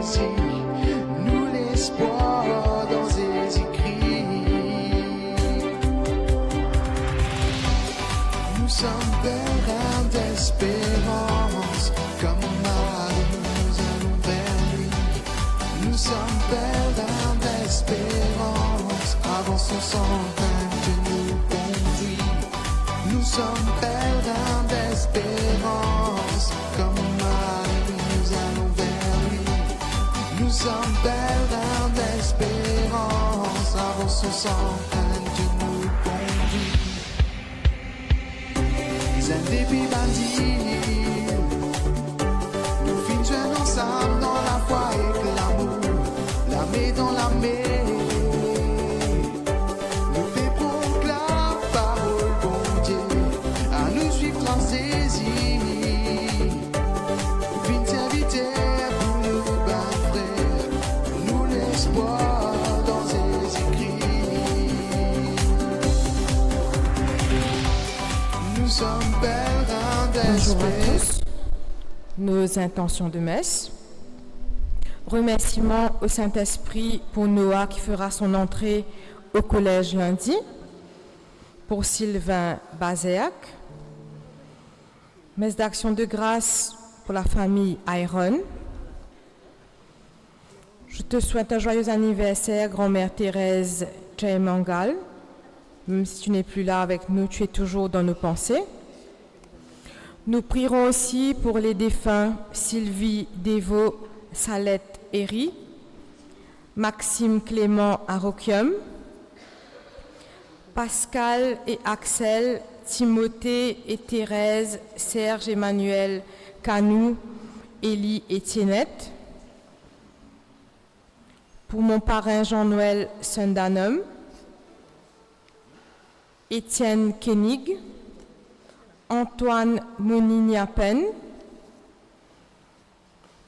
choisis, nous l'espoir dans ses écrits. Nous sommes pèlerins d'espérance, comme Marie, nous allons vers lui. Nous sommes pèlerins d'espérance, avançons sans crainte, Dieu nous conduit. Nous sommes pèlerins d'espérance, comme Marie, nous allons vers lui. Nous sommes pèlerins d'espérance, avançons sans crainte, Dieu nous conduit. Un début bandit, nous finissons ensemble dans la foi et l'amour, l'armée dans l'armée. Nous déposons la parole, bon Dieu, à nous suivre dans ses îles. Vite serviteur pour nous, ben frère, nous l'espoir dans ses écrits. Nous sommes pèlerins Bonjour à d'espérance. tous. Nos intentions de messe. Remerciements au Saint-Esprit pour Noah qui fera son entrée au collège lundi. Pour Sylvain Bazéac. Messe d'action de grâce pour la famille Iron. Je te souhaite un joyeux anniversaire, grand-mère Thérèse Tchaïmangal. Même si tu n'es plus là avec nous, tu es toujours dans nos pensées. Nous prierons aussi pour les défunts Sylvie Dévaux, Salette Herry, Maxime Clément Aroquium, Pascal et Axel, Timothée et Thérèse, Serge Emmanuel Canou, Élie et Tiénette. Pour mon parrain Jean-Noël Sundanum, Étienne Koenig, Antoine Monignapen,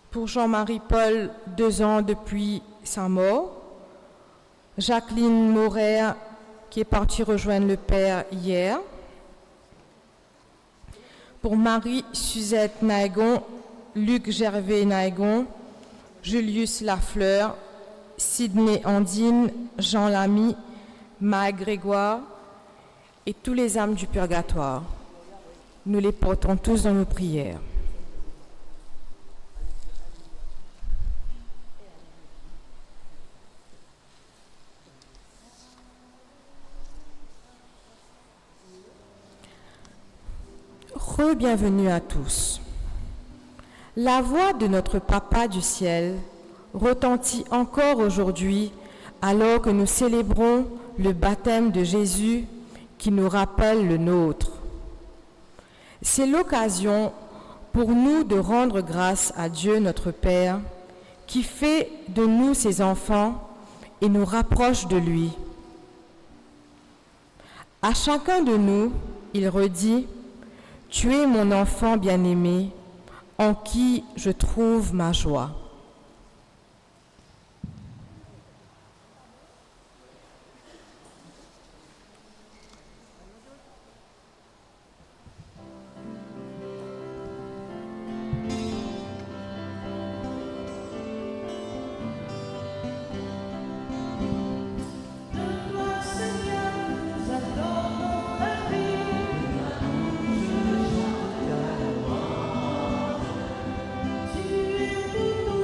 pour Jean-Marie Paul, 2 ans depuis sa mort, Jacqueline Morer, qui est partie rejoindre le Père hier, pour Marie-Suzette Naïgon, Luc Gervais Naïgon, Julius Lafleur, Sidney Andine, Jean Lamy, Maë Grégoire, et tous les âmes du purgatoire. Nous les portons tous dans nos prières. Re-bienvenue à tous. La voix de notre Papa du ciel retentit encore aujourd'hui alors que nous célébrons le baptême de Jésus qui nous rappelle le nôtre. C'est l'occasion pour nous de rendre grâce à Dieu notre Père qui fait de nous ses enfants et nous rapproche de lui. À chacun de nous, il redit « Tu es mon enfant bien-aimé, en qui je trouve ma joie. » Tu es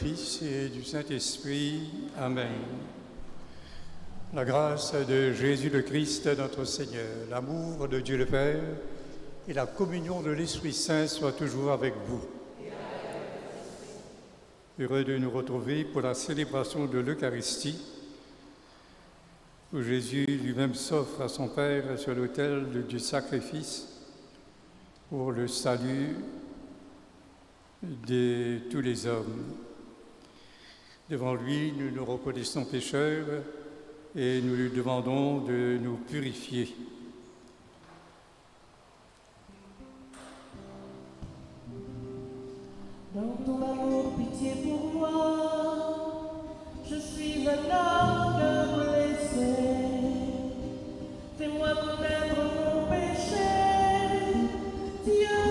Fils et du Saint-Esprit. Amen. La grâce de Jésus le Christ, notre Seigneur, l'amour de Dieu le Père et la communion de l'Esprit Saint soient toujours avec vous. Heureux de nous retrouver pour la célébration de l'Eucharistie, où Jésus lui-même s'offre à son Père sur l'autel du sacrifice pour le salut de tous les hommes. Devant lui, nous nous reconnaissons pécheurs et nous lui demandons de nous purifier. Dans ton amour, pitié pour moi, je suis un homme blessé. Fais-moi connaître mon péché, Dieu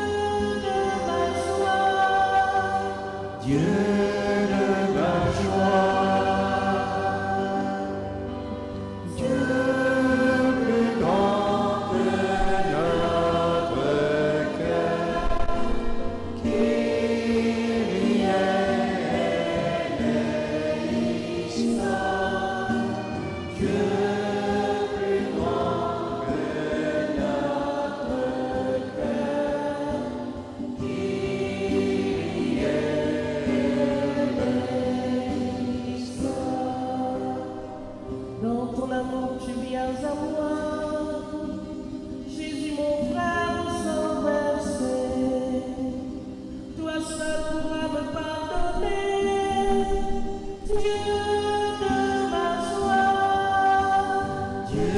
de ma joie. Dieu de ma joie, Dieu plus grand que notre cœur, Kyrie eleison, Dieu plus grand que notre cœur, Kyrie eleison. Dans ton amour, tu viens à moi. Jésus, mon frère, sans verser. Toi seul pourras me pardonner. Dieu de ma joie. Dieu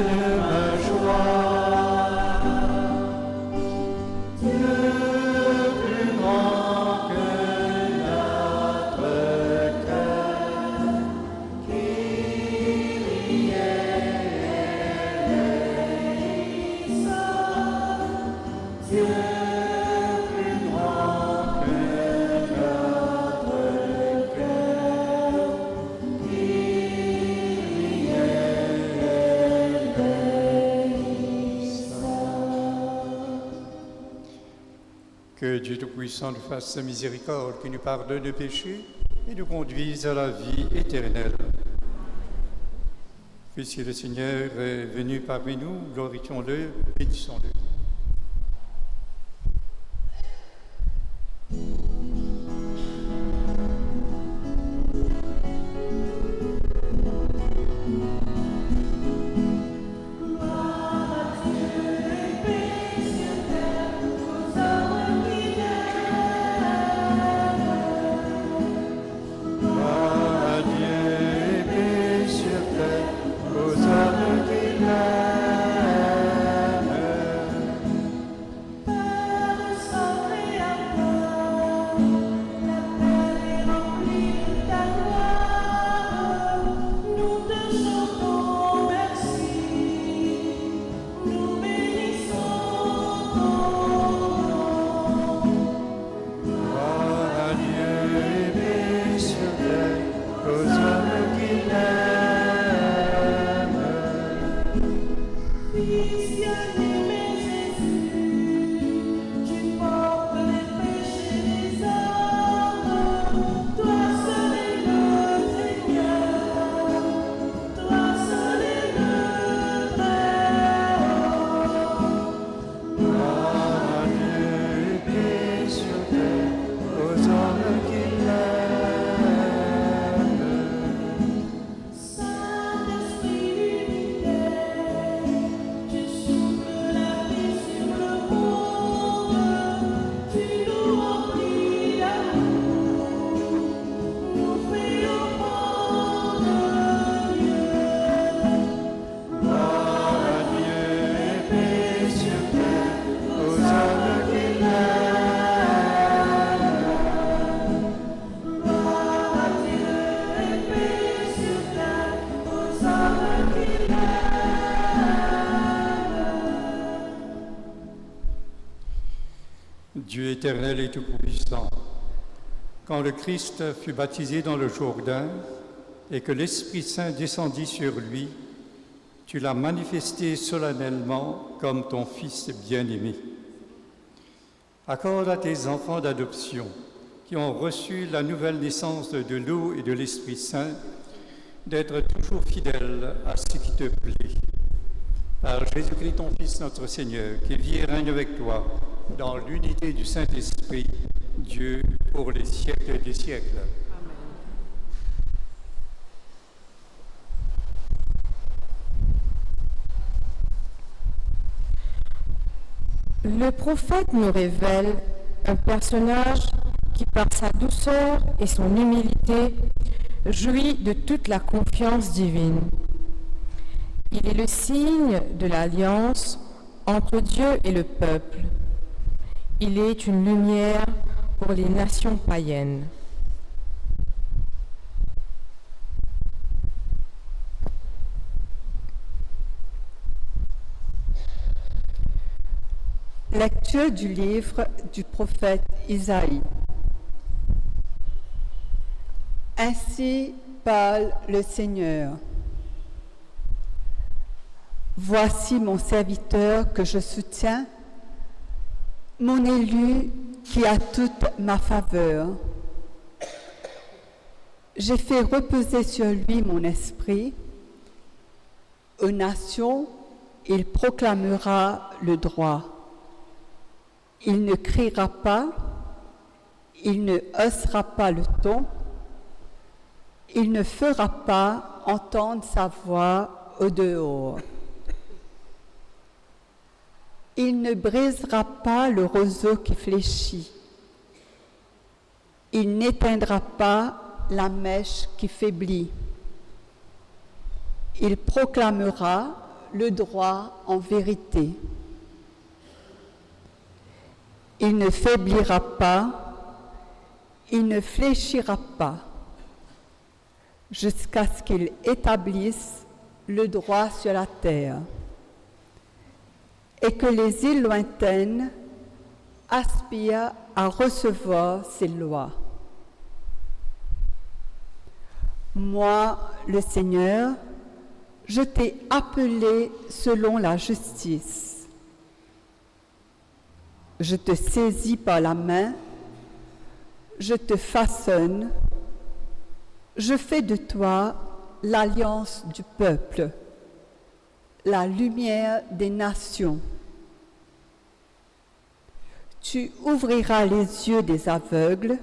de ma joie, Dieu plus grand que notre cœur, Kyrie eleison, Dieu plus grand que notre cœur, Kyrie eleison. Que Dieu Tout-Puissant nous fasse sa miséricorde, qui nous pardonne nos péchés et nous conduise à la vie éternelle. Puisque le Seigneur est venu parmi nous, glorifions-le, bénissons-le. Gloire à Dieu et paix sur terre aux hommes qui l'aiment. Père sacré à toi, la terre est remplie de ta gloire. Nous te chantons merci, nous bénissons ton nom. Gloire à Dieu et paix sur terre aux hommes qui l'aiment. Fils bien-aimé Jésus, tu portes les péchés des hommes. Toi seul est le Seigneur, toi seul est le Père. Gloire à Dieu et paix sur terre aux hommes qui l'aiment. Saint-Esprit unitaire, tu souffles la vie sur le monde, tu nous remplis d'amour, nous fais offrande de Dieu. Gloire à Dieu et paix sur terre aux hommes qui l'aiment. Gloire à Dieu et paix sur terre aux hommes qui l'aiment. Dieu éternel et tout-puissant, quand le Christ fut baptisé dans le Jourdain et que l'Esprit Saint descendit sur lui, tu l'as manifesté solennellement comme ton Fils bien-aimé. Accorde à tes enfants d'adoption, qui ont reçu la nouvelle naissance de l'eau et de l'Esprit Saint, d'être toujours fidèles à ce qui te plaît. Par Jésus-Christ, ton Fils, notre Seigneur, qui vit et règne avec toi dans l'unité du Saint-Esprit, Dieu, pour les siècles des siècles. Le prophète nous révèle un personnage qui, par sa douceur et son humilité, jouit de toute la confiance divine. Il est le signe de l'alliance entre Dieu et le peuple. Il est une lumière pour les nations païennes. Lecture du livre du prophète Isaïe. Ainsi parle le Seigneur. Voici mon serviteur que je soutiens, mon élu qui a toute ma faveur. J'ai fait reposer sur lui mon esprit. Aux nations, il proclamera le droit. Il ne criera pas, il ne haussera pas le ton, il ne fera pas entendre sa voix au dehors. Il ne brisera pas le roseau qui fléchit. Il n'éteindra pas la mèche qui faiblit. Il proclamera le droit en vérité. Il ne faiblira pas, il ne fléchira pas, jusqu'à ce qu'il établisse le droit sur la terre, et que les îles lointaines aspirent à recevoir ses lois. Moi, le Seigneur, je t'ai appelé selon la justice. Je te saisis par la main, je te façonne, je fais de toi l'alliance du peuple, la lumière des nations. Tu ouvriras les yeux des aveugles,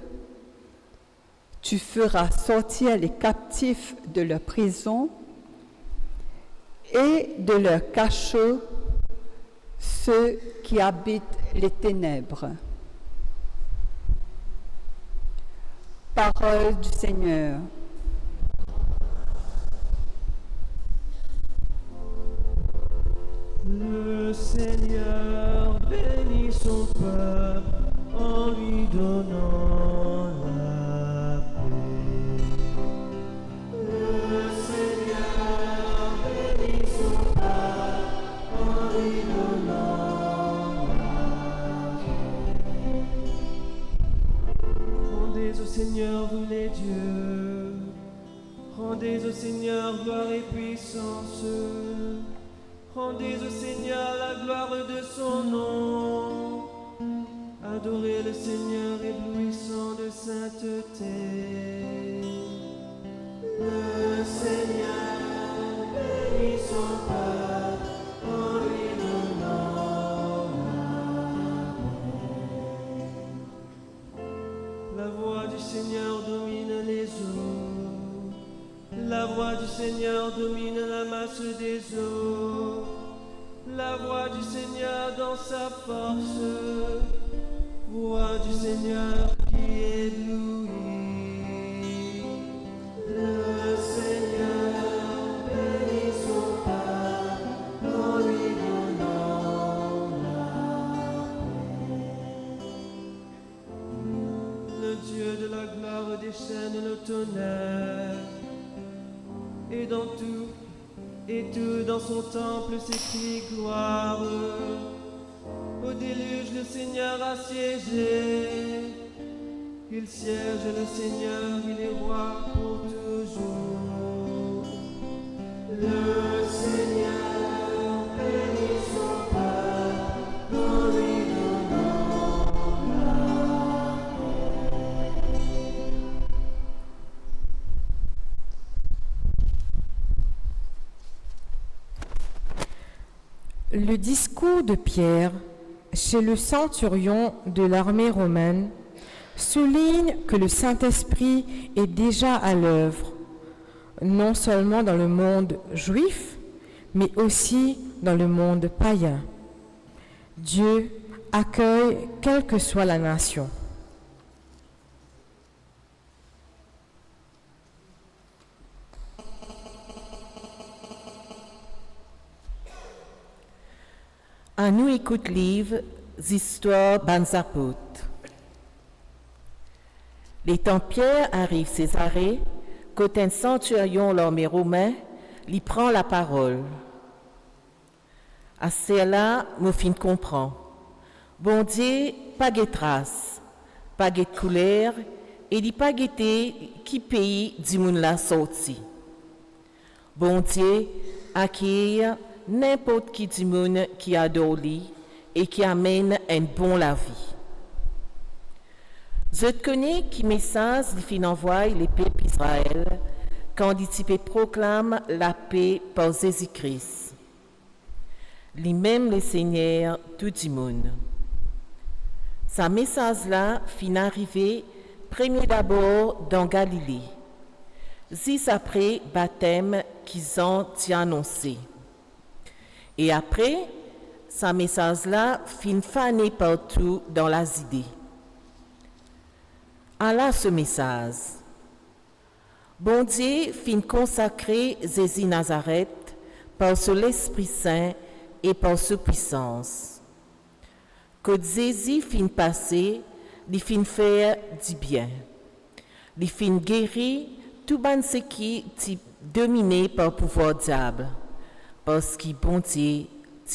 tu feras sortir les captifs de leur prison et de leur cachot ceux qui habitent les ténèbres. Parole du Seigneur. Le Seigneur bénit son peuple en lui donnant la paix. Le Seigneur bénit son peuple en lui donnant la paix. Rendez au Seigneur, vous les dieux, rendez au Seigneur gloire et puissance. Rendez au Seigneur la gloire de son nom. Adorez le Seigneur éblouissant de sainteté. Le Seigneur bénit son peuple en lui donnant la paix. La voix du Seigneur domine les eaux. La voix du Seigneur domine la masse des eaux. La voix du Seigneur dans sa force. Voix du Seigneur qui éblouit. Le Seigneur bénit son peuple en lui donnant la paix. Le Dieu de la gloire déchaîne le tonnerre. Et tout dans son temple s'écrie gloire. Au déluge, le Seigneur a siégé. Il siège, le Seigneur, il est roi pour toujours. Le Seigneur bénit son peuple en lui donnant la paix. Le discours de Pierre chez le centurion de l'armée romaine souligne que le Saint-Esprit est déjà à l'œuvre, non seulement dans le monde juif, mais aussi dans le monde païen. Dieu accueille quelle que soit la nation. À nous écoute livre Histoires Banzapot. Les temps Pierre arrive Césarée, côté un centurion l'armée romain, lui prend la parole. À cela, mon fin comprend. Bon Dieu, pas de trace, pas de couleur, et dit pas guetter qui pays du monde la sorti. Bon Dieu, accueille n'importe qui du monde qui adore lui et qui amène un bon la vie. Je connais qui message lui fin envoie les peuples Israël quand il proclame la paix par Jésus-Christ. Lui-même le Seigneur tout du monde. Sa message-là fin arrivé premier d'abord dans Galilée, 6 après baptême qu'ils ont annoncé. Et après, sa message-là fin fané partout dans la Judée. Allah ce message. Bon Dieu fin consacrer Jésus Nazareth par l'Esprit Saint et par sa puissance. Que Jésus fin passer, il fin faire du bien. Il fin guérir tout ban ce qui est dominé par le pouvoir diable, parce qu'il bon Dieu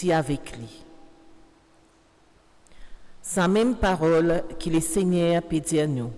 est avec lui. Sa même parole que le Seigneur peut dire nous.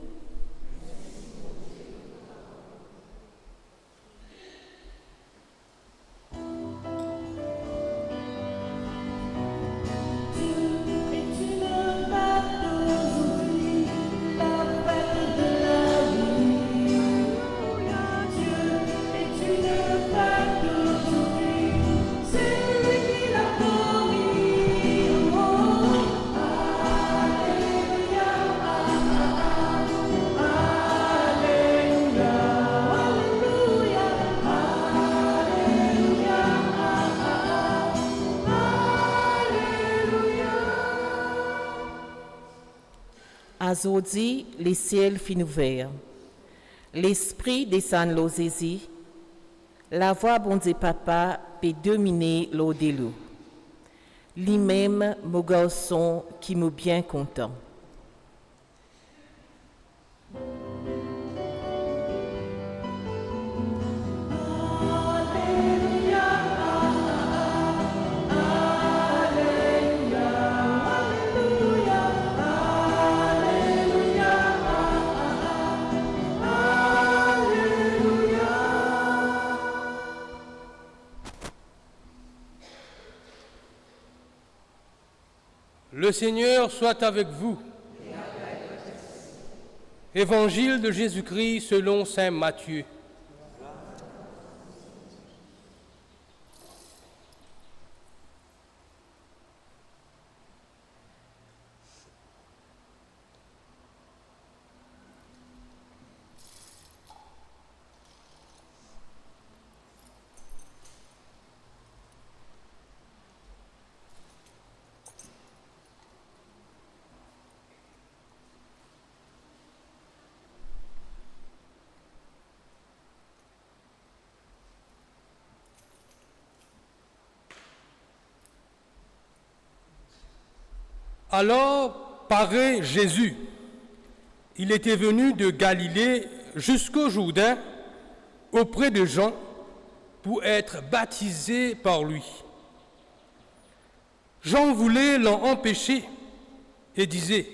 Aujourd'hui, les ciels fin ouverts. L'esprit descend l'eau Jésus. La voix bon Dieu papa peut dominer l'eau de l'eau. Lui-même, mon garçon, qui me bien content. Le Seigneur soit avec vous. Évangile de Jésus-Christ selon saint Matthieu. Alors paraît Jésus. Il était venu de Galilée jusqu'au Jourdain, auprès de Jean, pour être baptisé par lui. Jean voulait l'en empêcher et disait,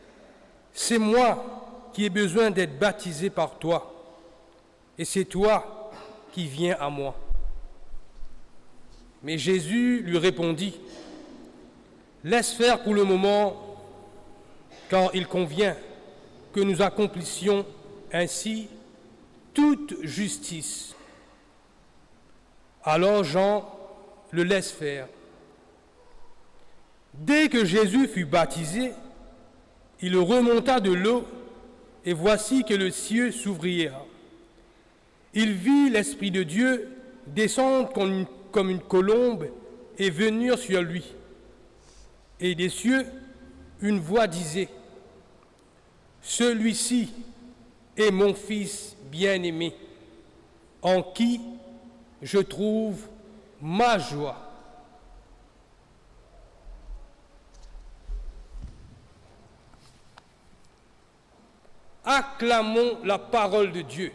« C'est moi qui ai besoin d'être baptisé par toi, et c'est toi qui viens à moi. » Mais Jésus lui répondit, « Laisse faire pour le moment, car il convient que nous accomplissions ainsi toute justice. » Alors Jean le laisse faire. Dès que Jésus fut baptisé, il remonta de l'eau, et voici que le ciel s'ouvrirent. Il vit l'Esprit de Dieu descendre comme une colombe et venir sur lui. Et des cieux, une voix disait, « Celui-ci est mon Fils bien-aimé, en qui je trouve ma joie. » Acclamons la parole de Dieu.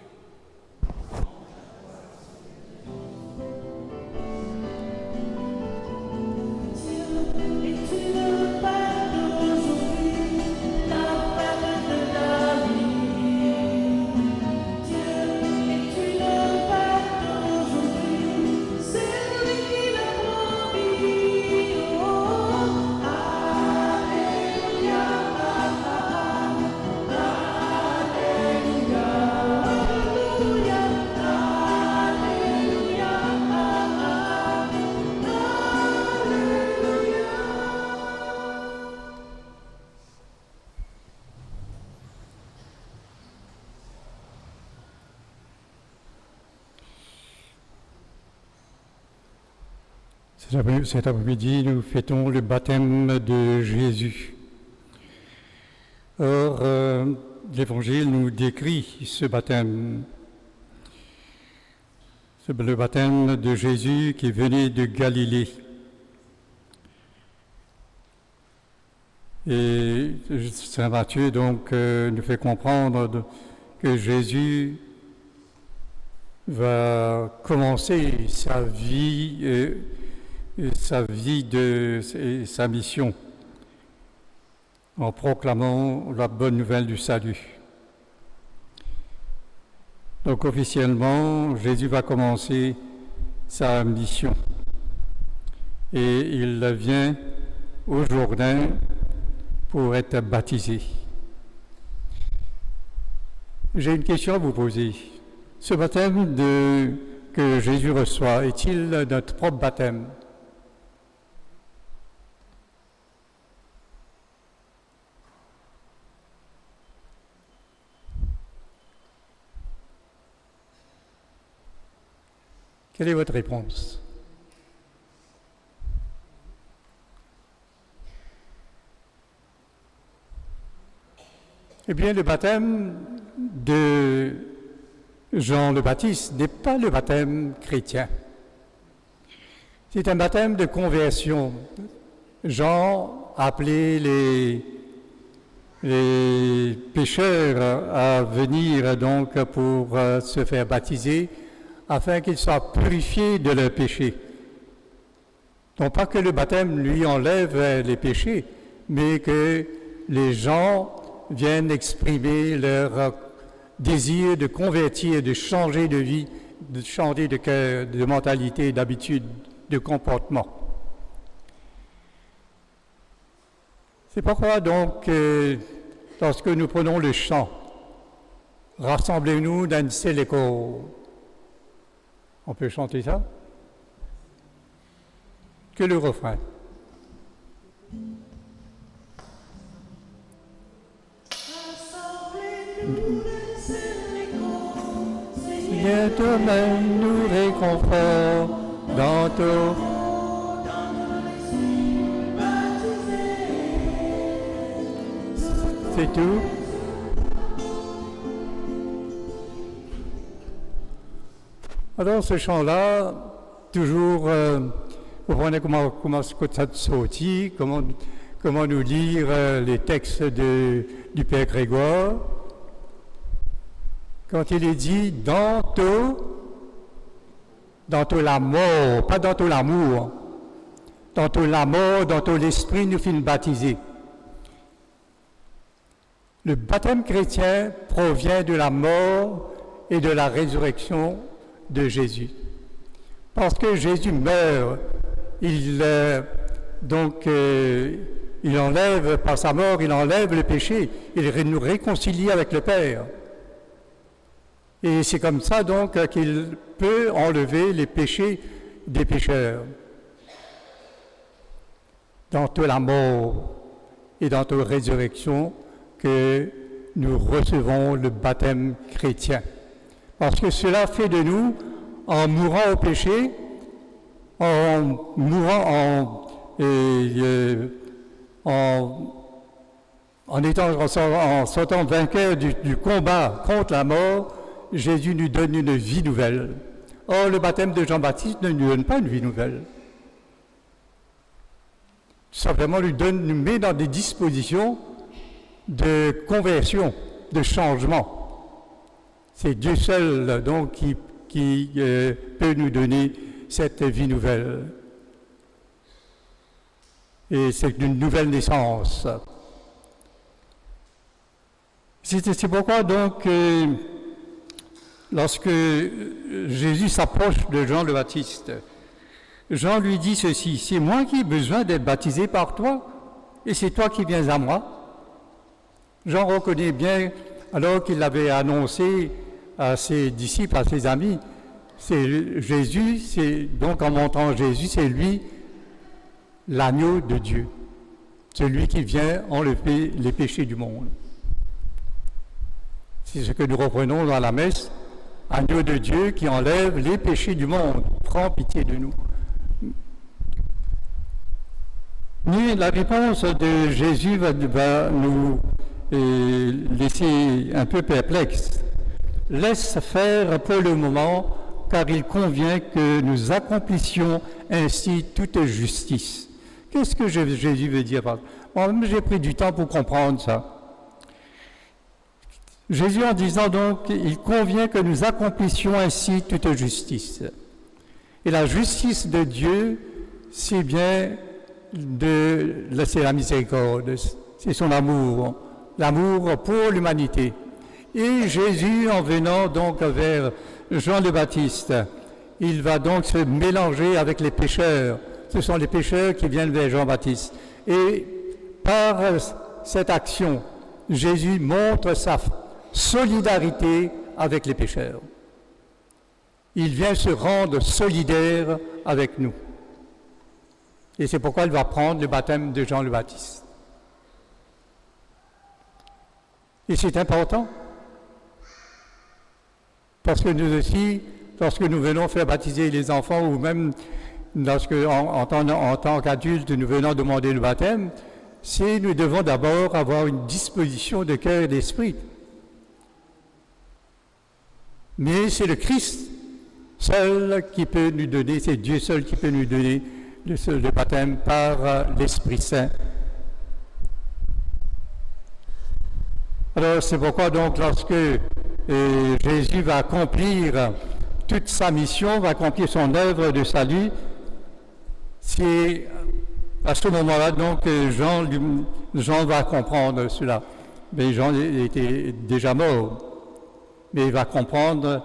Cet après-midi, nous fêtons le baptême de Jésus. Or, l'Évangile nous décrit ce baptême. C'est le baptême de Jésus qui venait de Galilée. Et Saint Matthieu donc nous fait comprendre que Jésus va commencer sa vie et sa mission en proclamant la bonne nouvelle du salut. Donc officiellement, Jésus va commencer sa mission et il vient au Jourdain pour être baptisé. J'ai une question à vous poser. Ce baptême que Jésus reçoit, est-il notre propre baptême? Quelle est votre réponse? Eh bien, le baptême de Jean le Baptiste n'est pas le baptême chrétien. C'est un baptême de conversion. Jean a appelé les pécheurs à venir donc pour se faire baptiser afin qu'ils soient purifiés de leurs péchés. Non pas que le baptême lui enlève les péchés, mais que les gens viennent exprimer leur désir de convertir, de changer de vie, de changer de cœur, de mentalité, d'habitude, de comportement. C'est pourquoi donc, lorsque nous prenons le chant, rassemblez-nous dans l'écho. On peut chanter ça? Que le refrain. Seigneur, toi-même nous réconfort dans ton... C'est tout? Alors, ce chant-là, toujours, vous prenez comment ça sortit, comment nous lire les textes du Père Grégoire. Quand il est dit dans la mort, pas dans l'amour, dans la mort, dans l'esprit, nous finissons baptiser. Le baptême chrétien provient de la mort et de la résurrection de Jésus. Parce que Jésus meurt, il enlève, par sa mort, il enlève le péché, il nous réconcilie avec le Père. Et c'est comme ça donc qu'il peut enlever les péchés des pécheurs. dans toute la mort et dans toute résurrection que nous recevons le baptême chrétien. Parce que cela fait de nous, en mourant au péché, en mourant en sortant vainqueur du combat contre la mort, Jésus nous donne une vie nouvelle. Or, le baptême de Jean-Baptiste ne nous donne pas une vie nouvelle. Simplement, nous met dans des dispositions de conversion, de changement. C'est Dieu seul, donc, qui peut nous donner cette vie nouvelle. Et c'est une nouvelle naissance. C'est pourquoi, donc, lorsque Jésus s'approche de Jean le Baptiste, Jean lui dit ceci: c'est moi qui ai besoin d'être baptisé par toi, et c'est toi qui viens à moi. Jean reconnaît bien, alors qu'il l'avait annoncé à ses disciples, à ses amis, c'est Jésus, donc en montrant Jésus, c'est lui l'agneau de Dieu, celui qui vient enlever les péchés du monde. C'est ce que nous reprenons dans la messe: agneau de Dieu qui enlève les péchés du monde, prends pitié de nous. Mais la réponse de Jésus va nous laisser un peu perplexes. Laisse faire pour le moment, car il convient que nous accomplissions ainsi toute justice. Qu'est-ce que Jésus veut dire par ça? Moi-même, j'ai pris du temps pour comprendre ça. Jésus en disant donc, il convient que nous accomplissions ainsi toute justice. Et la justice de Dieu, c'est bien c'est la miséricorde, c'est son amour pour l'humanité. Et Jésus, en venant donc vers Jean le Baptiste, il va donc se mélanger avec les pécheurs. Ce sont les pécheurs qui viennent vers Jean-Baptiste. Et par cette action, Jésus montre sa solidarité avec les pécheurs. Il vient se rendre solidaire avec nous. Et c'est pourquoi il va prendre le baptême de Jean le Baptiste. Et c'est important, parce que nous aussi, lorsque nous venons faire baptiser les enfants, ou même lorsque, en tant qu'adultes, nous venons demander le baptême, nous devons d'abord avoir une disposition de cœur et d'esprit. Mais c'est le Christ seul qui peut nous donner, c'est Dieu seul qui peut nous donner le baptême par l'Esprit Saint. Alors c'est pourquoi donc lorsque Jésus va accomplir toute sa mission, va accomplir son œuvre de salut, c'est à ce moment-là donc Jean va comprendre cela. Mais Jean était déjà mort, mais il va comprendre,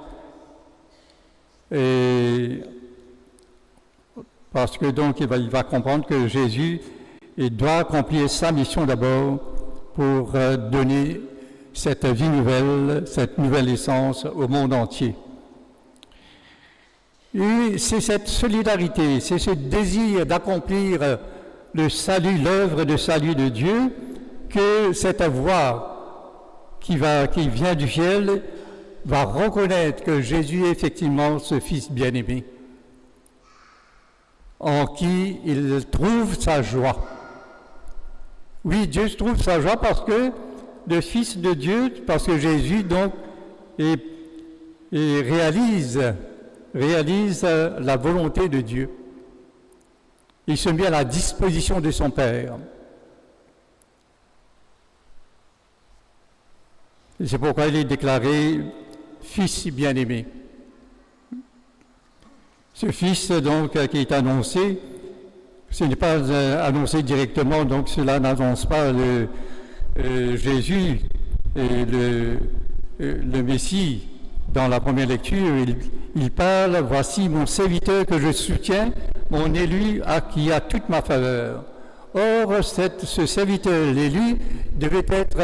parce que donc il va comprendre que Jésus doit accomplir sa mission d'abord pour donner cette vie nouvelle, cette nouvelle essence au monde entier. Et c'est cette solidarité, c'est ce désir d'accomplir le salut, l'œuvre de salut de Dieu, que cette voix qui vient du ciel va reconnaître que Jésus est effectivement ce Fils bien-aimé, en qui il trouve sa joie. Oui, Dieu trouve sa joie parce que le Fils de Dieu, parce que Jésus donc réalise la volonté de Dieu. Il se met à la disposition de son Père. Et c'est pourquoi il est déclaré Fils bien-aimé. Ce Fils donc qui est annoncé, ce n'est pas annoncé directement, donc cela n'annonce pas Jésus et le Messie. Dans la première lecture, il parle « Voici mon serviteur que je soutiens, mon élu qui a toute ma faveur. » Or, ce serviteur, l'élu, devait être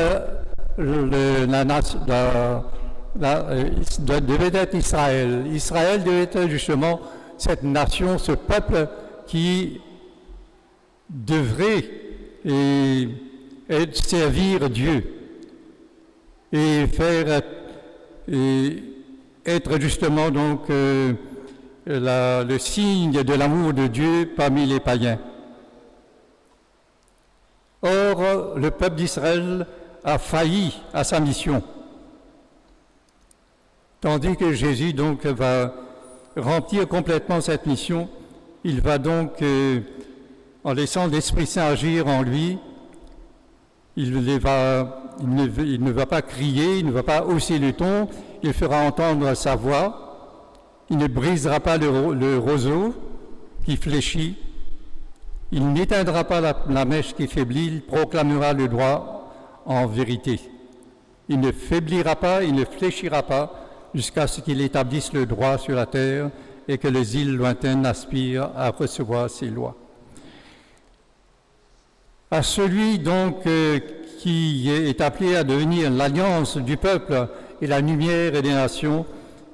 devait être Israël. Israël devait être justement cette nation, ce peuple qui devrait servir Dieu et être justement donc le signe de l'amour de Dieu parmi les païens. Or, le peuple d'Israël a failli à sa mission, tandis que Jésus donc va remplir complètement cette mission. Il va donc, en laissant l'Esprit Saint agir en lui, il ne va pas crier, il ne va pas hausser le ton, il fera entendre sa voix, il ne brisera pas le roseau qui fléchit, il n'éteindra pas la mèche qui faiblit, il proclamera le droit en vérité. Il ne faiblira pas, il ne fléchira pas, jusqu'à ce qu'il établisse le droit sur la terre et que les îles lointaines aspirent à recevoir ses lois. À celui donc qui est appelé à devenir l'alliance du peuple et la lumière des nations,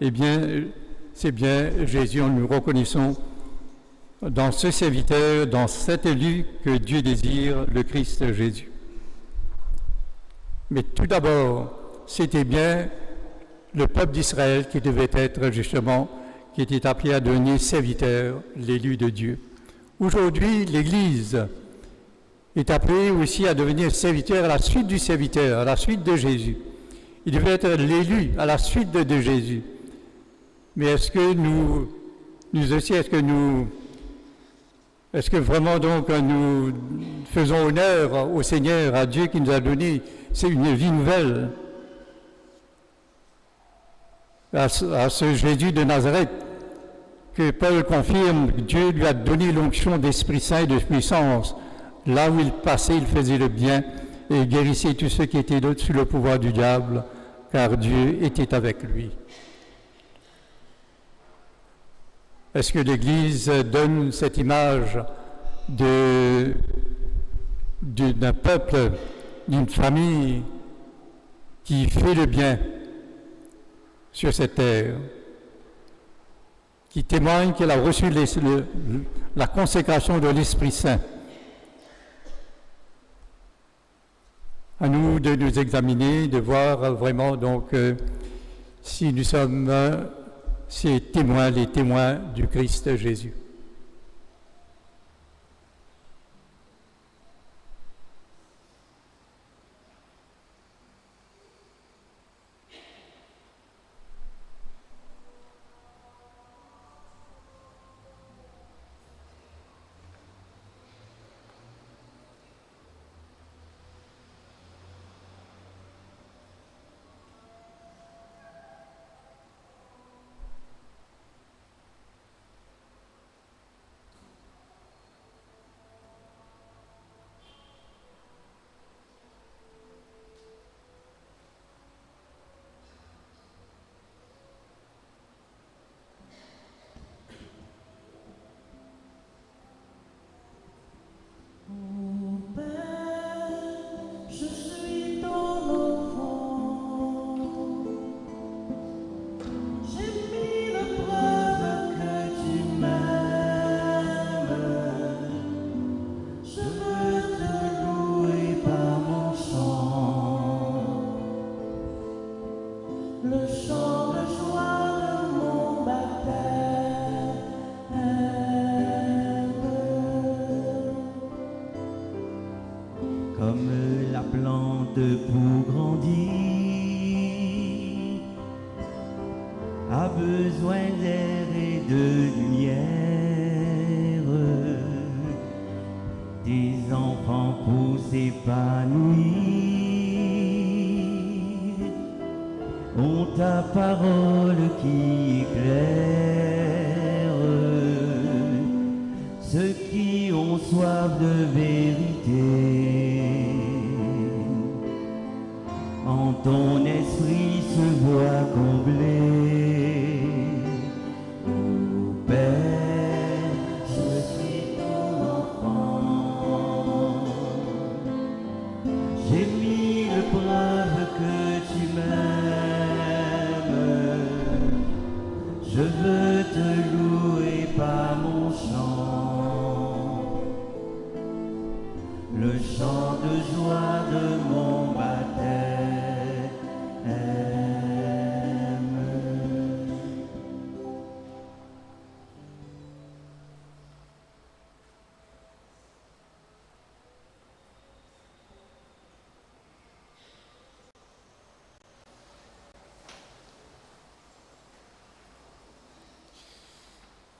eh bien, c'est bien Jésus, nous reconnaissons dans ce serviteur, dans cet élu que Dieu désire, le Christ Jésus. Mais tout d'abord, c'était bien le peuple d'Israël qui devait être justement, qui était appelé à devenir serviteur, l'élu de Dieu. Aujourd'hui, l'Église est appelée aussi à devenir serviteur à la suite du serviteur, à la suite de Jésus. Il devait être l'élu à la suite de Jésus. Mais est-ce que nous aussi, est-ce que vraiment donc nous faisons honneur au Seigneur, à Dieu qui nous a donné une vie nouvelle, à ce Jésus de Nazareth, que Paul confirme, Dieu lui a donné l'onction d'Esprit Saint et de puissance. Là où il passait, il faisait le bien et guérissait tous ceux qui étaient sous le pouvoir du diable, car Dieu était avec lui. Est-ce que l'Église donne cette image d'un peuple, d'une famille qui fait le bien sur cette terre, qui témoigne qu'elle a reçu la consécration de l'Esprit Saint? À nous de nous examiner, de voir vraiment donc si nous sommes les témoins du Christ Jésus.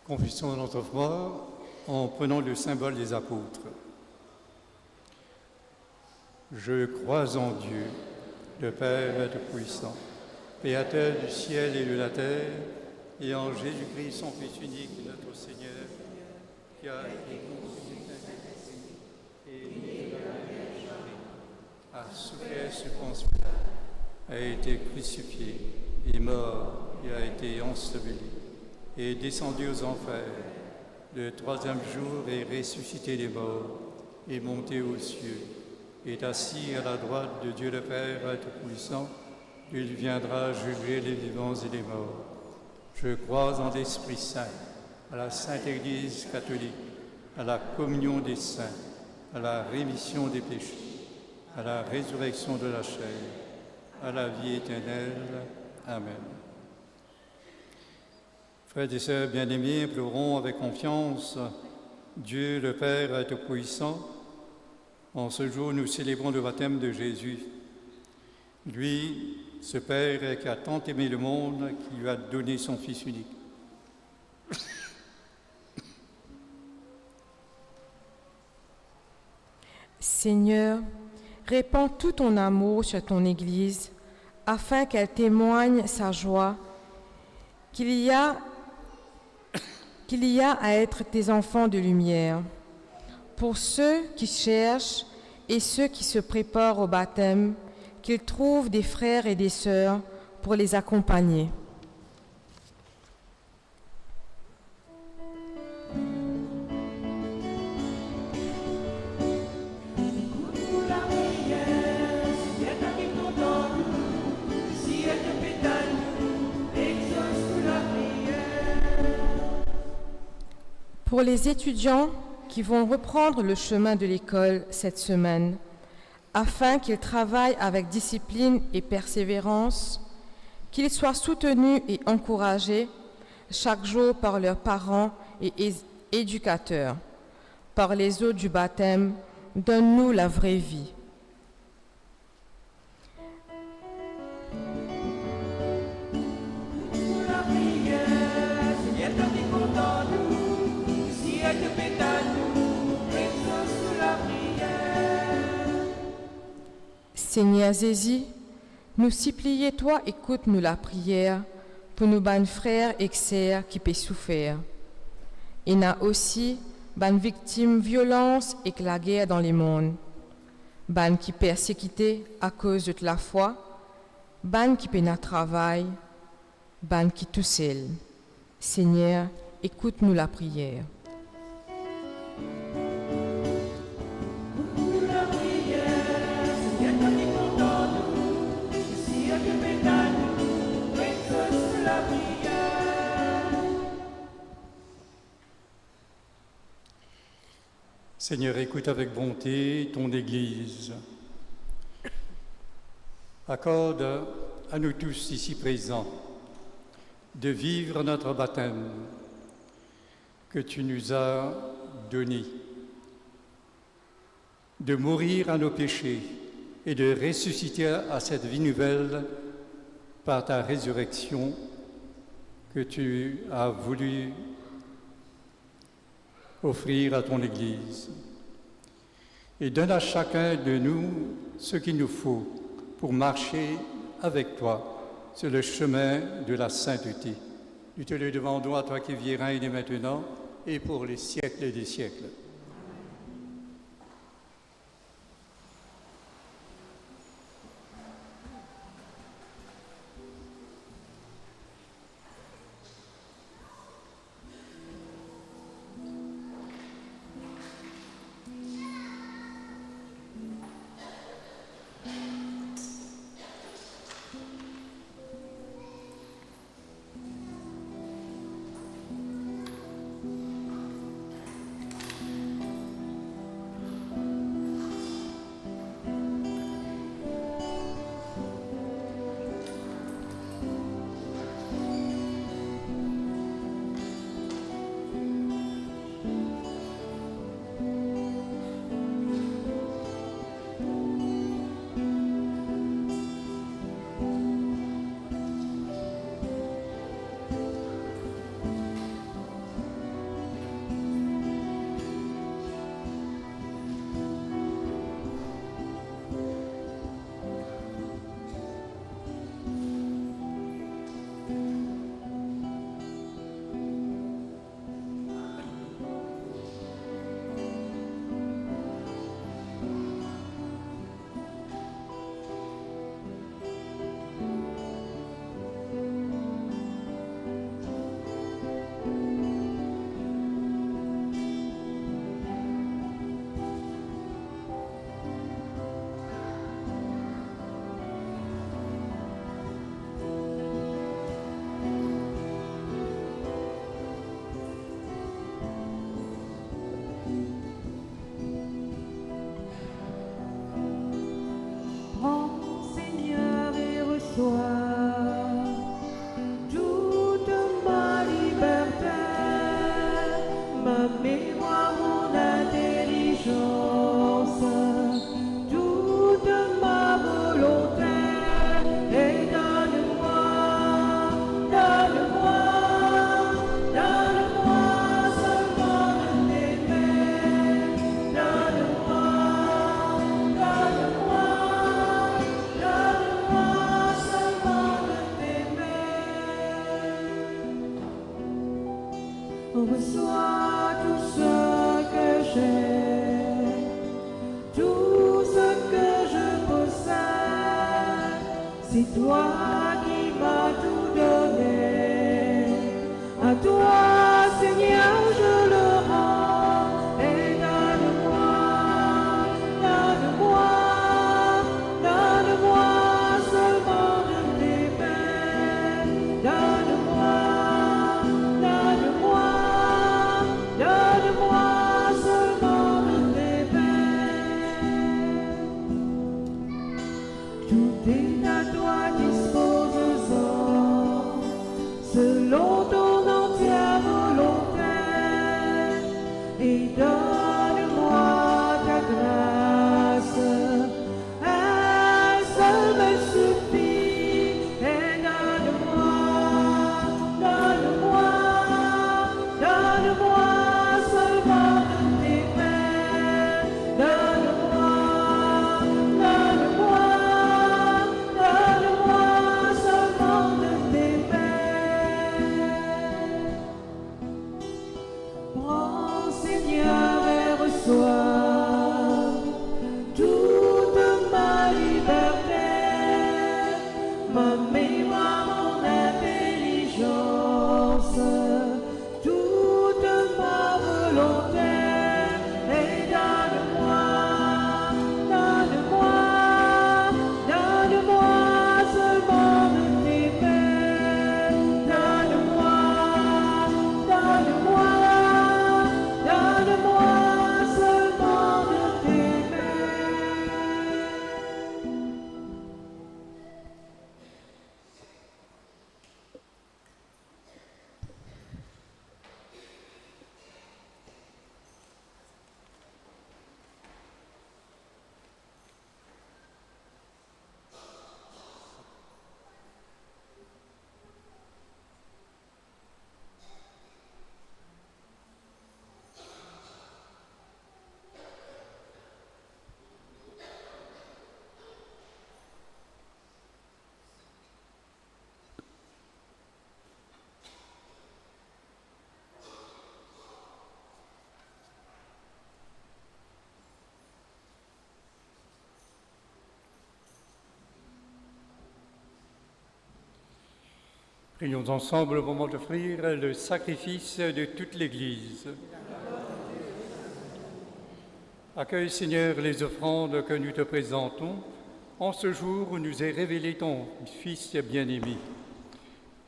Confessons notre foi en prenant le symbole des apôtres. Je crois en Dieu, le Père Tout-Puissant, Créateur du ciel et de la terre, et en Jésus-Christ, son Fils unique, notre Seigneur, qui a été conçu et a souffert sous Ponce Pilate, a été crucifié, est mort et a été enseveli, et est descendu aux enfers. Le troisième jour est ressuscité des morts, est monté aux cieux, est assis à la droite de Dieu le Père Tout-Puissant. Il viendra juger les vivants et les morts. Je crois en l'Esprit Saint, à la Sainte Église catholique, à la communion des saints, à la rémission des péchés, à la résurrection de la chair, à la vie éternelle. Amen. Frères et sœurs bien-aimés, pleurons avec confiance Dieu le Père Tout-Puissant. En ce jour, nous célébrons le baptême de Jésus. Lui, ce Père qui a tant aimé le monde, qui lui a donné son Fils unique. Seigneur, répands tout ton amour sur ton Église, afin qu'elle témoigne sa joie, qu'il y a à être tes enfants de lumière. Pour ceux qui cherchent et ceux qui se préparent au baptême, qu'ils trouvent des frères et des sœurs pour les accompagner. Pour les étudiants qui vont reprendre le chemin de l'école cette semaine, afin qu'ils travaillent avec discipline et persévérance, qu'ils soient soutenus et encouragés chaque jour par leurs parents et éducateurs. Par les eaux du baptême, donne-nous la vraie vie. Seigneur Jésus, nous supplions toi, écoute-nous la prière pour nos ban frères et sœurs qui peuvent souffrir. Et n'a aussi ban victimes violence et la guerre dans les mondes, ban qui persécutés à cause de la foi, ban qui peine à travail, ban qui tout seul. Seigneur, écoute-nous la prière. Seigneur, écoute avec bonté ton Église. Accorde à nous tous ici présents de vivre notre baptême que tu nous as donné, de mourir à nos péchés et de ressusciter à cette vie nouvelle par ta résurrection que tu as voulu offrir à ton Église. Et donne à chacun de nous ce qu'il nous faut pour marcher avec toi sur le chemin de la sainteté. Nous te le demandons à toi qui vis et règne maintenant et pour les siècles des siècles. mémoire, mon intelligence, toute ma volonté, et donne-moi seulement de t'aimer, donne-moi seulement de t'aimer. Reçois tout ce que j'ai, tout ce que je possède, c'est toi qui m'as tout donné. À toi, Seigneur, je le rends, et donne-moi seulement de t'aimer, donne-moi seulement de t'aimer. Tout est à toi, dispose-en, selon ton entière volonté, et donne-moi ta grâce. Elle seule me suffit, et donne-moi seulement de t'aimer, donne-moi seulement de t'aimer. Prends, Seigneur, et reçois toute ma liberté, ma mémoire, mon intelligence, toute ma volonté, et donne-moi seulement de t'aimer, donne-moi seulement de t'aimer. Prions ensemble au moment d'offrir le sacrifice de toute l'Église. Accueille, Seigneur, les offrandes que nous te présentons en ce jour où nous est révélé ton Fils bien-aimé.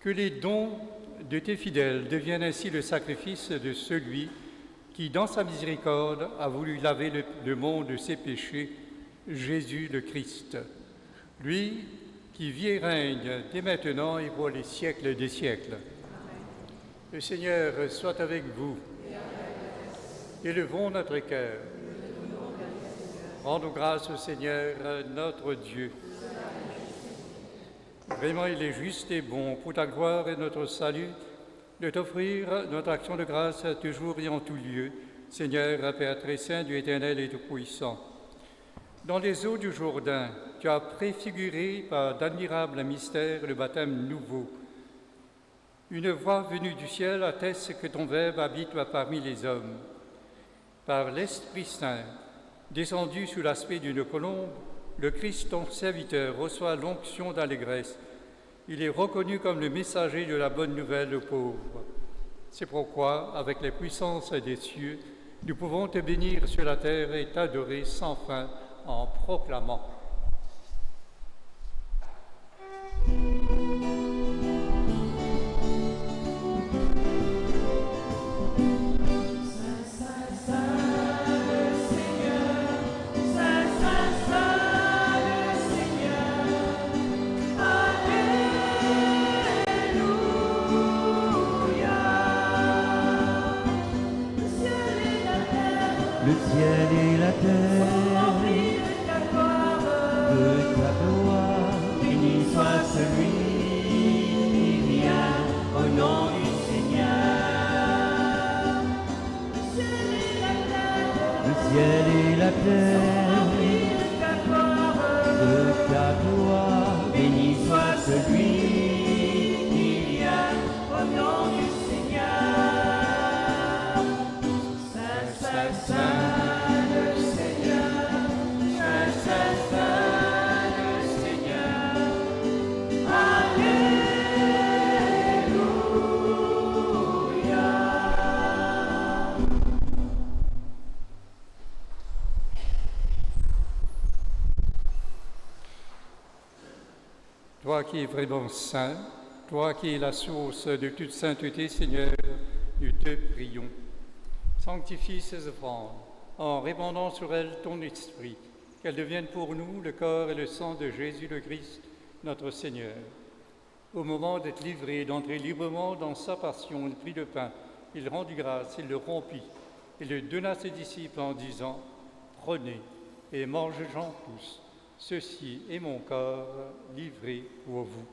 Que les dons de tes fidèles deviennent ainsi le sacrifice de celui qui, dans sa miséricorde, a voulu laver le monde de ses péchés, Jésus le Christ. Lui qui vit et règne dès maintenant et pour les siècles des siècles. Le Seigneur soit avec vous. Élevons notre cœur. Rendons grâce au Seigneur, notre Dieu. Vraiment, il est juste et bon, pour ta gloire et notre salut, de t'offrir notre action de grâce toujours et en tout lieu, Seigneur, Père très saint, Dieu éternel et tout-puissant. Dans les eaux du Jourdain, tu as préfiguré par d'admirables mystères le baptême nouveau. Une voix venue du ciel atteste que ton Verbe habite parmi les hommes. Par l'Esprit Saint, descendu sous l'aspect d'une colombe, le Christ, ton serviteur, reçoit l'onction d'allégresse. Il est reconnu comme le messager de la bonne nouvelle aux pauvres. C'est pourquoi, avec les puissances des cieux, nous pouvons te bénir sur la terre et t'adorer sans fin en proclamant. Ciel Le ciel et la terre, de ta gloire, béni soit celui qui vient au nom du Seigneur. Le ciel et la terre, de ta gloire, béni soit celui qui vient au nom du Seigneur. Saint, Saint, Saint, le Seigneur, Saint, Saint, Saint, le Seigneur. Alléluia. Toi qui es vraiment saint, toi qui es la source de toute sainteté, Seigneur, nous te prions. Sanctifie ces offrandes en répandant sur elles ton esprit, qu'elles deviennent pour nous le corps et le sang de Jésus le Christ, notre Seigneur. Au moment d'être livré et d'entrer librement dans sa passion, il prit le pain, il rendit grâce, il le rompit, et le donna à ses disciples en disant « Prenez et mangez-en tous, ceci est mon corps livré pour vous. »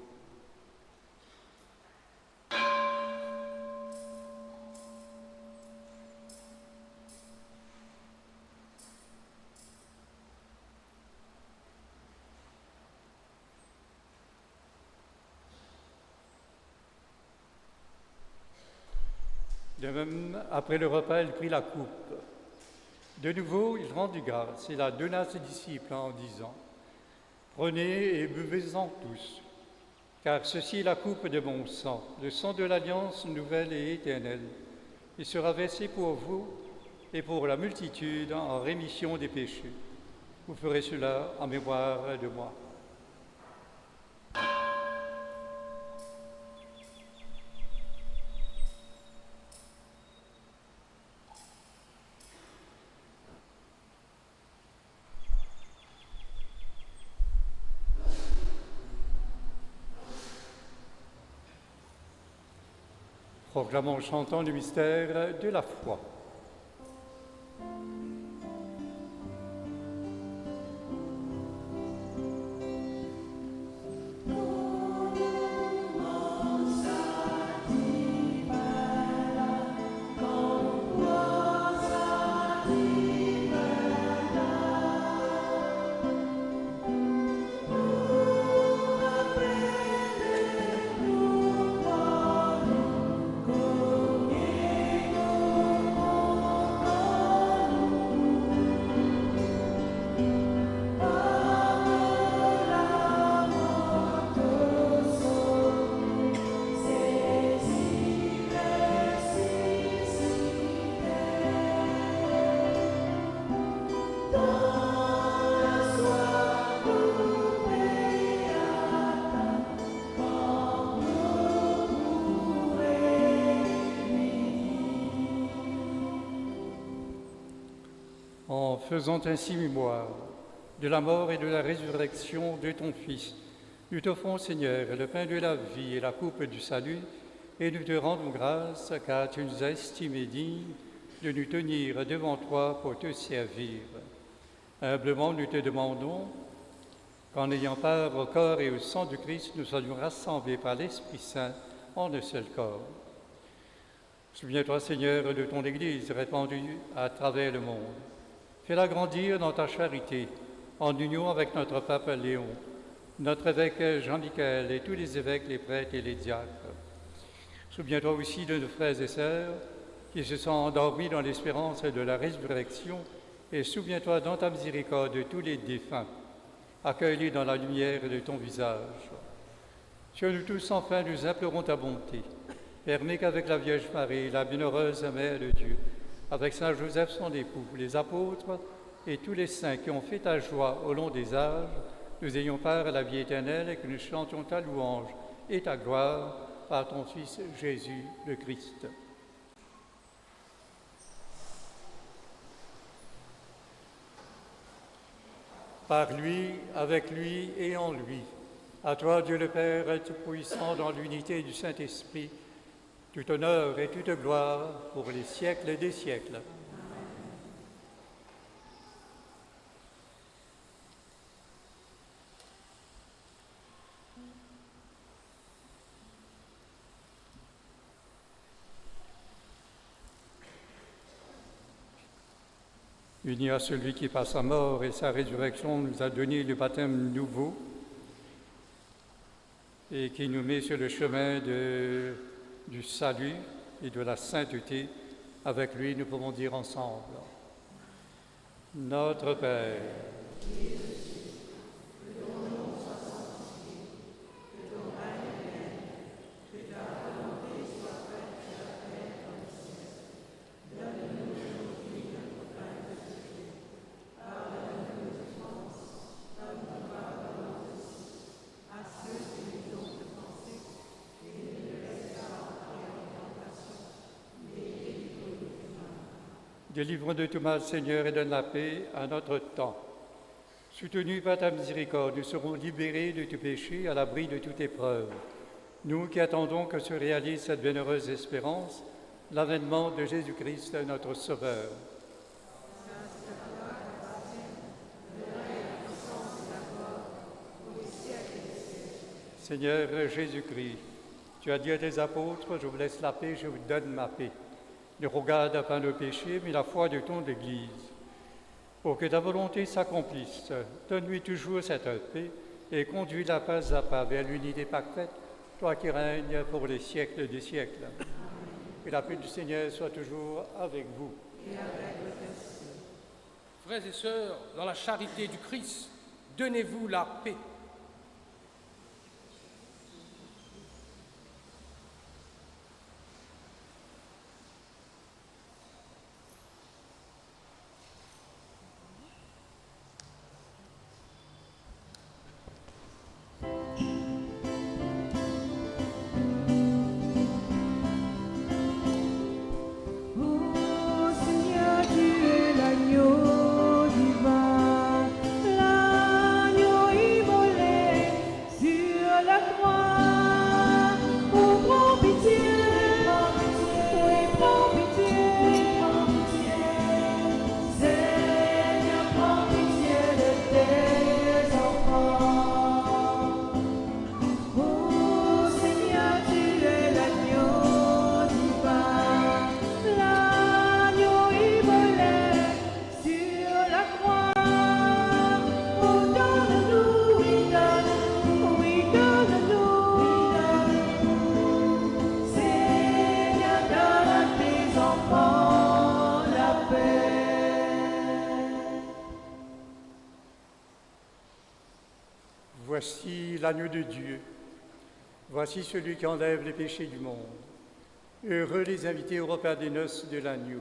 De même, après le repas, il prit la coupe. De nouveau, il rendit grâce et la donna à ses disciples en disant « Prenez et buvez-en tous, car ceci est la coupe de mon sang, le sang de l'alliance nouvelle et éternelle. Il sera versé pour vous et pour la multitude en rémission des péchés. Vous ferez cela en mémoire de moi. » Proclamons en chantant le mystère de la foi. En faisant ainsi mémoire de la mort et de la résurrection de ton Fils, nous t'offrons, Seigneur, le pain de la vie et la coupe du salut, et nous te rendons grâce car tu nous as estimés dignes de nous tenir devant toi pour te servir. Humblement, nous te demandons qu'en ayant part au corps et au sang du Christ, nous soyons rassemblés par l'Esprit Saint en un seul corps. Souviens-toi, Seigneur, de ton Église répandue à travers le monde. Fais-la grandir dans ta charité, en union avec notre pape Léon, notre évêque Jean-Michel et tous les évêques, les prêtres et les diacres. Souviens-toi aussi de nos frères et sœurs qui se sont endormis dans l'espérance de la résurrection, et souviens-toi dans ta miséricorde de tous les défunts, accueillis dans la lumière de ton visage. Sur nous tous, enfin, nous implorons ta bonté. Permets qu'avec la Vierge Marie, la bienheureuse Mère de Dieu, avec Saint Joseph son époux, les apôtres et tous les saints qui ont fait ta joie au long des âges, nous ayons part à la vie éternelle et que nous chantions ta louange et ta gloire par ton Fils Jésus le Christ. Par lui, avec lui et en lui, à toi Dieu le Père Tout-Puissant dans l'unité du Saint-Esprit, tout honneur et toute gloire pour les siècles des siècles. Unis à celui qui, par sa mort et sa résurrection, nous a donné le baptême nouveau et qui nous met sur le chemin du salut et de la sainteté, avec lui, nous pouvons dire ensemble: Notre Père, délivre-nous de tout mal, Seigneur, et donne la paix à notre temps. Soutenus par ta miséricorde, nous serons libérés de tout péché, à l'abri de toute épreuve. Nous qui attendons que se réalise cette bienheureuse espérance, l'avènement de Jésus-Christ, notre Sauveur. Seigneur Jésus-Christ, tu as dit à tes apôtres: je vous laisse la paix, je vous donne ma paix. Ne regarde pas nos péchés, mais la foi de ton Église. Pour que ta volonté s'accomplisse, donne-lui toujours cette paix et conduis-la pas à pas vers l'unité parfaite, toi qui règnes pour les siècles des siècles. Que la paix du Seigneur soit toujours avec vous. Et avec votre esprit. Frères et sœurs, dans la charité du Christ, donnez-vous la paix. Voici l'agneau de Dieu, voici celui qui enlève les péchés du monde. Heureux les invités au repas des noces de l'agneau.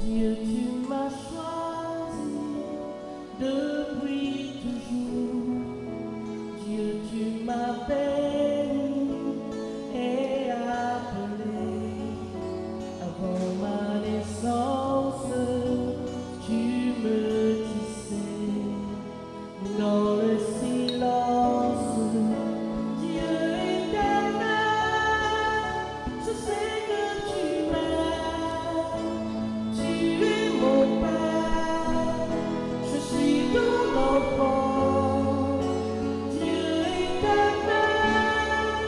Dieu, tu m'as choisi depuis toujours. Dieu, tu m'as béni et appelé. Avant ma naissance, tu me tissais dans le silence. Dieu éternel, je sais que tu m'aimes. Tu es mon Père, je suis ton enfant. Dieu éternel,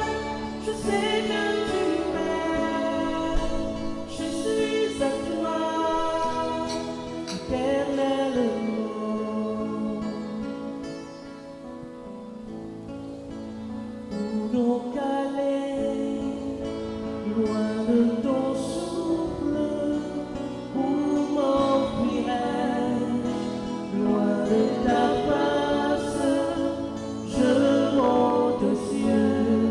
je sais que tu m'aimes. Je suis à toi, éternellement. Où donc aller, loin de ton souffle? Où m'enfuirai-je, loin de ta face? Je monte aux cieux,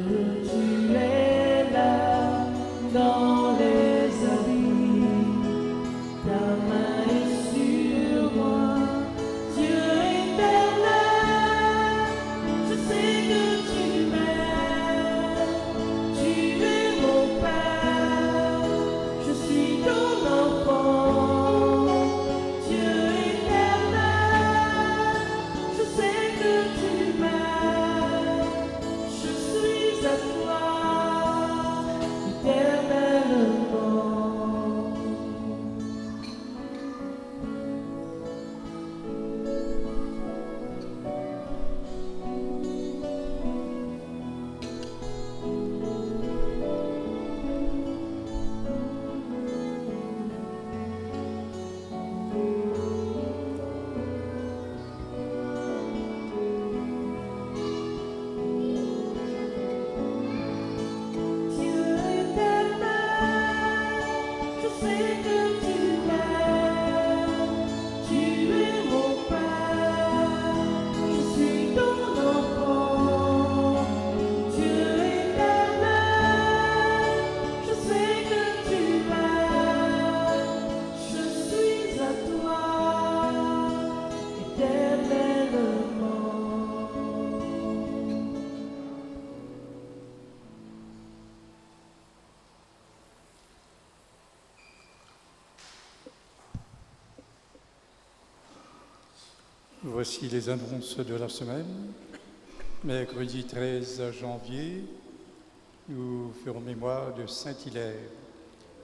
Dieu, tu es là, dans les abîmes. Ta main est sur moi, Dieu éternel, je sais que tu m'aimes. Tu es mon Père, je suis ton enfant. Dieu éternel, je sais que tu m'aimes. Je suis à toi, éternellement. Dieu éternel, je sais que tu m'aimes. Tu es mon Père, je suis ton enfant. Dieu éternel, je sais que tu m'aimes. Je suis à toi, éternellement. Voici les annonces de la semaine. Mercredi 13 janvier, nous ferons mémoire de Saint-Hilaire.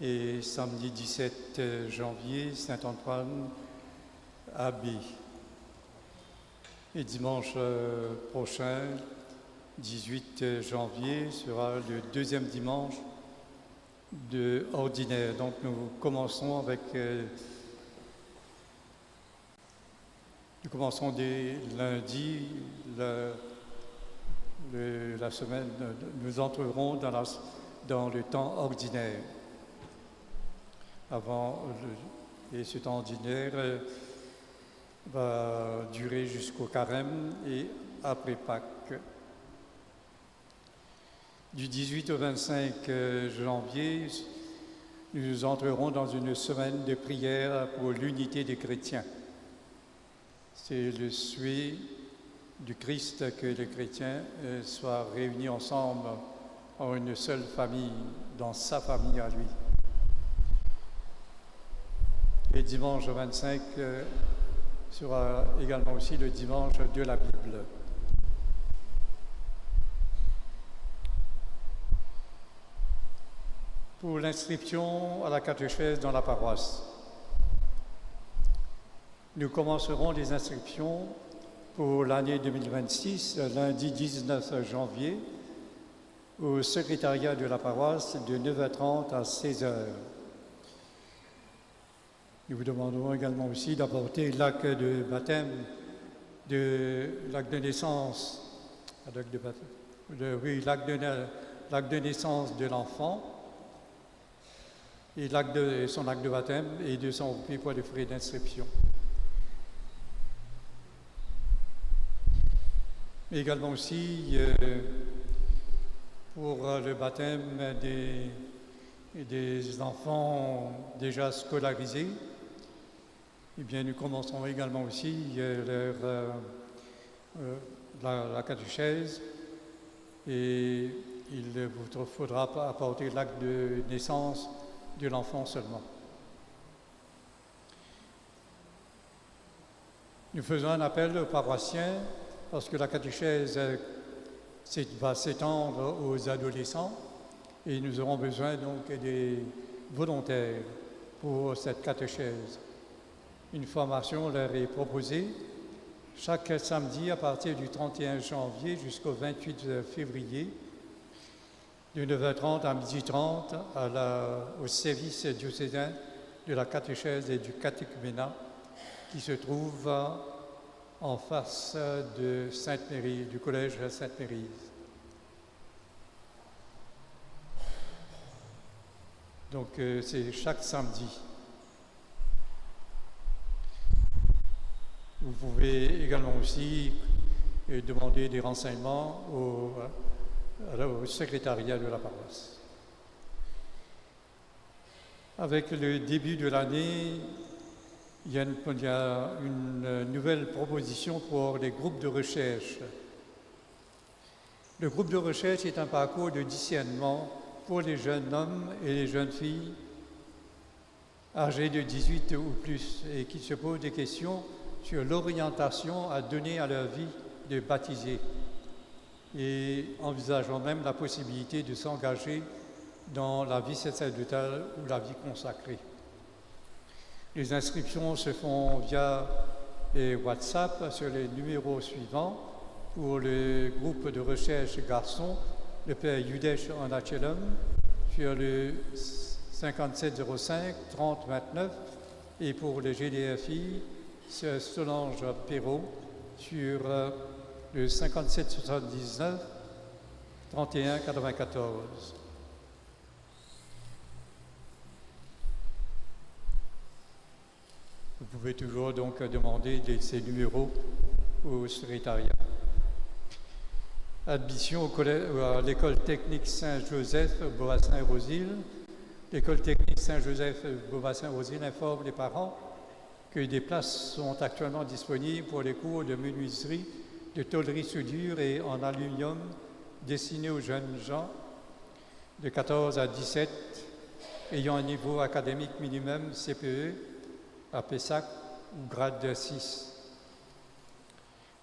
Et samedi 17 janvier, Saint-Antoine Abbé. Et dimanche prochain, 18 janvier, sera le deuxième dimanche de ordinaire. Donc nous commençons dès lundi la semaine. Nous entrerons dans le temps ordinaire. Et ce temps ordinaire va durer jusqu'au carême et après Pâques. Du 18 au 25 janvier, nous entrerons dans une semaine de prière pour l'unité des chrétiens. C'est le souhait du Christ que les chrétiens soient réunis ensemble en une seule famille, dans sa famille à lui. Et dimanche 25 sera également aussi le dimanche de la Bible. Pour l'inscription à la catéchèse dans la paroisse, nous commencerons les inscriptions pour l'année 2026, lundi 19 janvier, au secrétariat de la paroisse de 9h30 à 16h. Nous vous demanderons également aussi d'apporter l'acte de baptême, l'acte de naissance, l'acte de naissance de l'enfant, et son acte de baptême et de son pour les frais d'inscription. Mais également aussi pour le baptême et des enfants déjà scolarisés, eh bien, nous commencerons également aussi la catéchèse et il vous faudra apporter l'acte de naissance de l'enfant seulement. Nous faisons un appel aux paroissiens parce que la catéchèse va s'étendre aux adolescents et nous aurons besoin donc des volontaires pour cette catéchèse. Une formation leur est proposée chaque samedi à partir du 31 janvier jusqu'au 28 février, de 9h30 à 12h30 au service diocésain de la catéchèse et du catéchuménat qui se trouve en face de Sainte-Mérie, du collège Sainte-Mérise. Donc c'est chaque samedi. Vous pouvez également aussi demander des renseignements au secrétariat de la paroisse. Avec le début de l'année, il y a une nouvelle proposition pour les groupes de recherche. Le groupe de recherche est un parcours de discernement pour les jeunes hommes et les jeunes filles âgés de 18 ou plus et qui se posent des questions sur l'orientation à donner à leur vie de baptiser et envisageant même la possibilité de s'engager dans la vie sacerdotale ou la vie consacrée. Les inscriptions se font via les WhatsApp sur les numéros suivants. Pour le groupe de recherche garçons, le père Yudesh en Achelum, sur le 5705 30 29, et pour le GDFI, c'est Solange Perrault sur le 5779 31 94. Vous pouvez toujours donc demander ces numéros au secrétariat. Admission à l'école technique Saint-Joseph Beaubassin-Rosille. L'école technique Saint-Joseph Beaubassin-Rosille informe les parents que des places sont actuellement disponibles pour les cours de menuiserie, de tôlerie soudure et en aluminium destinés aux jeunes gens de 14 à 17 ayant un niveau académique minimum CPE à Pessac ou grade 6.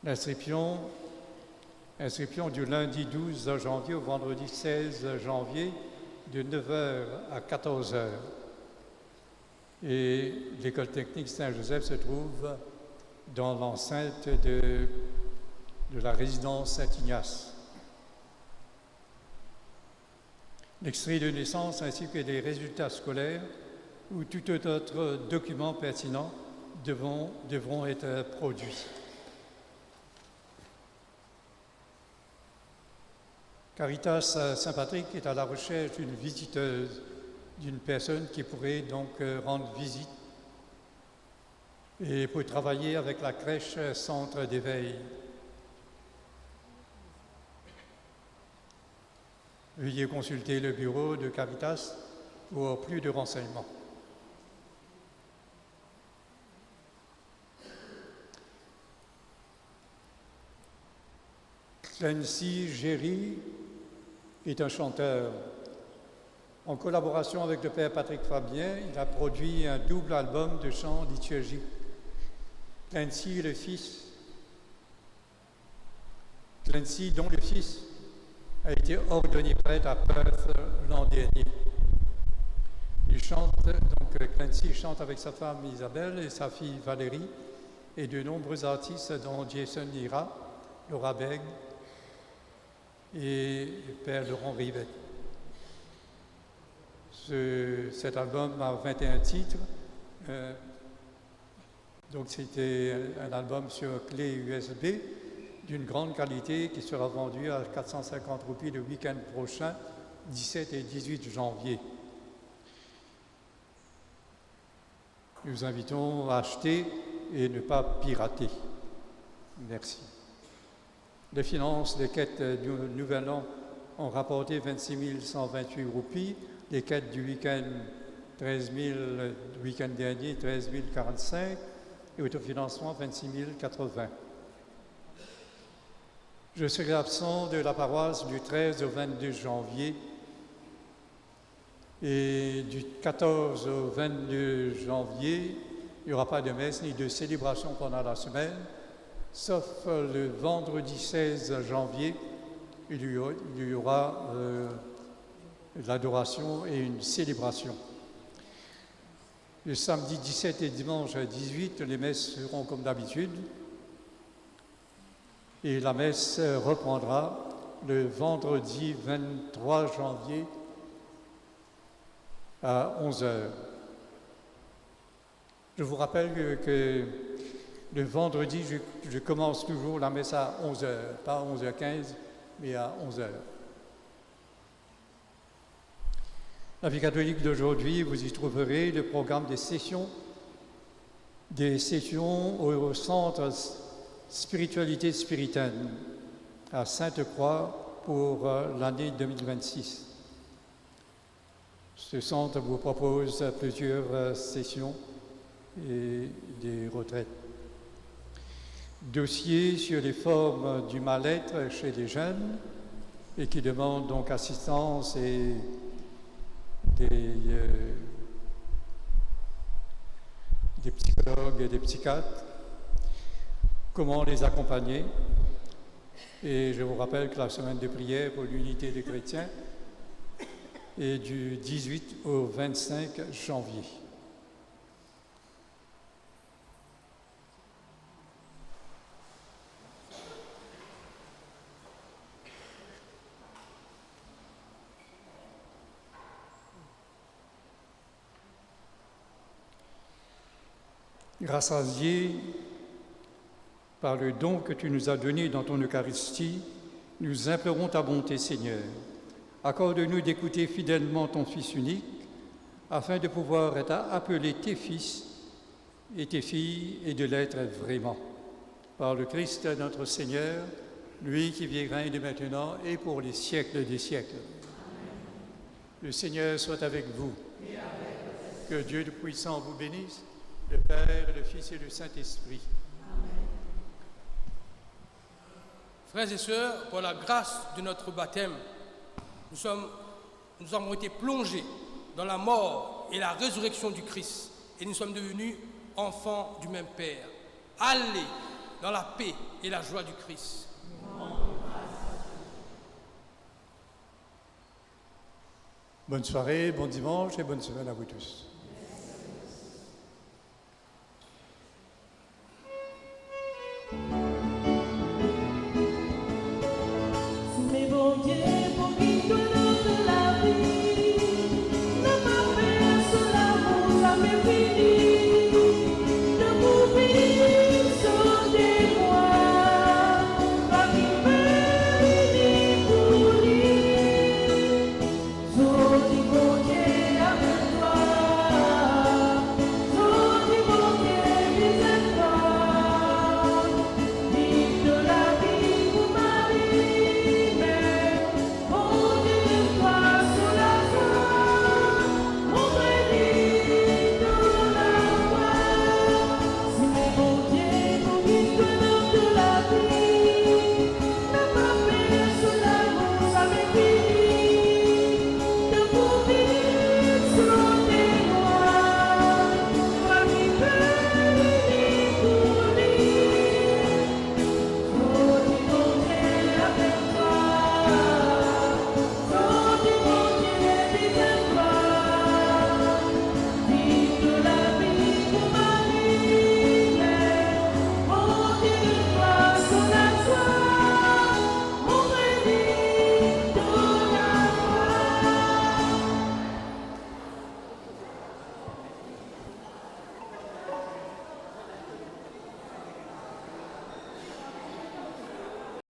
L'inscription du lundi 12 janvier au vendredi 16 janvier de 9h à 14h. Et l'école technique Saint-Joseph se trouve dans l'enceinte de la résidence Saint-Ignace. L'extrait de naissance ainsi que les résultats scolaires ou tout autre document pertinent devront être produits. Caritas Saint-Patrick est à la recherche d'une visiteuse, d'une personne qui pourrait donc rendre visite et pour travailler avec la crèche Centre d'éveil. Veuillez consulter le bureau de Caritas pour plus de renseignements. Clancy Géry est un chanteur. En collaboration avec le père Patrick Fabien, il a produit un double album de chants liturgiques. Clancy, dont le fils a été ordonné prêtre à Perth l'an dernier. Clancy chante avec sa femme Isabelle et sa fille Valérie et de nombreux artistes dont Jason Lira, Laura Begg et le père Laurent Rivet. Cet album a 21 titres. Donc c'était un album sur clé USB d'une grande qualité qui sera vendu à 450 roupies le week-end prochain, 17 et 18 janvier. Nous vous invitons à acheter et ne pas pirater. Merci. Les finances des quêtes du Nouvel An ont rapporté 26 128 roupies des quêtes du week-end 13 000, le week-end dernier 13 045 et autofinancement 26 080. Je serai absent de la paroisse du 13 au 22 janvier et du 14 au 22 janvier, il n'y aura pas de messe ni de célébration pendant la semaine, sauf le vendredi 16 janvier, il y aura l'adoration et une célébration. Le samedi 17 et dimanche 18, les messes seront comme d'habitude. Et la messe reprendra le vendredi 23 janvier à 11h. Je vous rappelle que le vendredi, je commence toujours la messe à 11h, pas à 11h15, mais à 11h. La vie catholique d'aujourd'hui, vous y trouverez le programme des sessions au centre Spiritualité Spiritaine à Sainte-Croix pour l'année 2026. Ce centre vous propose plusieurs sessions et des retraites. Dossier sur les formes du mal-être chez les jeunes et qui demandent donc assistance et des psychologues et des psychiatres. Comment les accompagner? Et je vous rappelle que la semaine de prière pour l'unité des chrétiens est du 18 au 25 janvier. Rassasiés par le don que tu nous as donné dans ton Eucharistie, nous implorons ta bonté, Seigneur. Accorde-nous d'écouter fidèlement ton Fils unique, afin de pouvoir être appelés tes fils et tes filles et de l'être vraiment. Par le Christ notre Seigneur, lui qui vit et règne maintenant et pour les siècles des siècles. Amen. Le Seigneur soit avec vous. Et avec que Dieu Tout-Puissant vous bénisse, le Père, le Fils et le Saint-Esprit. Frères et sœurs, pour la grâce de notre baptême, nous avons été plongés dans la mort et la résurrection du Christ et nous sommes devenus enfants du même Père. Allez dans la paix et la joie du Christ. Bonne soirée, bon dimanche et bonne semaine à vous tous. Mais bon Dieu, pour qui donne de la vie, ne m'a fait cela, vous avez fini.